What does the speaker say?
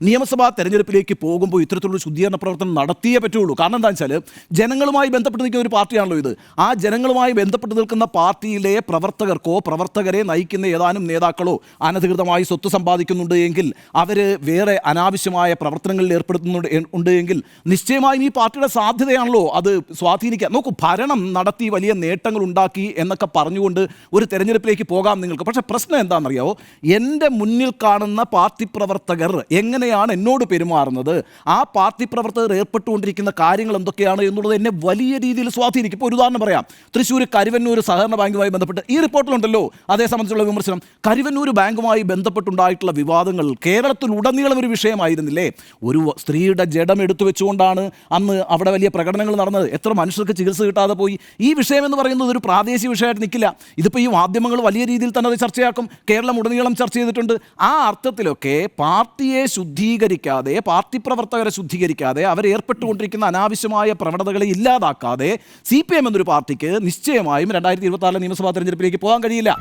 നിയമസഭാ തെരഞ്ഞെടുപ്പിലേക്ക് പോകുമ്പോൾ ഇത്തരത്തിലുള്ള ശുദ്ധീകരണ പ്രവർത്തനം നടത്തിയേ പറ്റുള്ളൂ. കാരണം എന്താണെന്ന് വെച്ചാൽ ജനങ്ങളുമായി ബന്ധപ്പെട്ട് നിൽക്കുന്ന ഒരു പാർട്ടിയാണല്ലോ ഇത്. ആ ജനങ്ങളുമായി ബന്ധപ്പെട്ട് നിൽക്കുന്ന പാർട്ടിയിലെ പ്രവർത്തകരെ നയിക്കുന്ന ഏതാനും നേതാക്കളോ അനധികൃതമായി സ്വത്ത് സമ്പാദിക്കുന്നുണ്ട് എങ്കിൽ, അവർ വേറെ അനാവശ്യമായ പ്രവർത്തനങ്ങളിൽ ഏർപ്പെടുത്തുന്നുണ്ട് എങ്കിൽ നിശ്ചയമായും ഈ പാർട്ടിയുടെ സാധ്യതയാണല്ലോ അത് സ്വാധീനിക്കുക. നോക്കൂ, ഭരണം നടത്തി വലിയ നേട്ടങ്ങൾ ഉണ്ടാക്കി എന്നൊക്കെ പറഞ്ഞുകൊണ്ട് ഒരു തെരഞ്ഞെടുപ്പിലേക്ക് പോകാം നിങ്ങൾക്ക്. പക്ഷേ പ്രശ്നം എന്താണെന്നറിയാമോ? എൻ്റെ മുന്നിൽ കാണുന്ന പാർട്ടി പ്രവർത്തകർ എങ്ങനെയാണ് എന്നോട് പെരുമാറുന്നത്, ആ പാർട്ടി പ്രവർത്തകർ ഏർപ്പെട്ടുകൊണ്ടിരിക്കുന്ന കാര്യങ്ങൾ എന്തൊക്കെയാണ് എന്നുള്ളത് എന്നെ വലിയ രീതിയിൽ സ്വാധീനിക്കും. ഇപ്പോൾ ഒരു ഉദാഹരണം പറയാം. തൃശ്ശൂർ കരുവന്നൂർ സഹകരണ ബാങ്കുമായി ബന്ധപ്പെട്ട് ഈ റിപ്പോർട്ടിലുണ്ടല്ലോ അതേ സംബന്ധിച്ചുള്ള വിമർശനം. കരുവന്നൂർ ബാങ്കുമായി ബന്ധപ്പെട്ടുണ്ടായിട്ടുള്ള വിവാദങ്ങൾ കേരളത്തിലുടനീളം ഒരു വിഷയമായിരുന്നില്ലേ? ഒരു സ്ത്രീയുടെ ജഡം എടുത്തു വെച്ചുകൊണ്ടാണ് അന്ന് അവിടെ വലിയ പ്രകടനങ്ങൾ നടന്നത്. എത്ര മനുഷ്യർക്ക് ചികിത്സ കിട്ടാതെ പോയി. ഈ വിഷയം എന്ന് പറയുന്നത് ഒരു പ്രാദേശിക വിഷയമായിട്ട് നിൽക്കില്ല. ഇതിപ്പോൾ ഈ മാധ്യമങ്ങൾ വലിയ രീതിയിൽ തന്നെ അത് ചർച്ചയാക്കും. കേരളം ഉടനീളം ചർച്ച ചെയ്തിട്ടുണ്ട്. ആ അർത്ഥത്തിലൊക്കെ പാർട്ടിയെ ശുദ്ധീകരിക്കാതെ, പാർട്ടി പ്രവർത്തകരെ ശുദ്ധീകരിക്കാതെ, അവരേർപ്പെട്ടുകൊണ്ടിരിക്കുന്ന അനാവശ്യമായ പ്രവണതകളെ ഇല്ലാതാക്കാതെ CPM എന്നൊരു പാർട്ടിക്ക് നിശ്ചയമായും 2024 നിയമസഭാ തെരഞ്ഞെടുപ്പിലേക്ക് പോകാൻ കഴിയില്ല.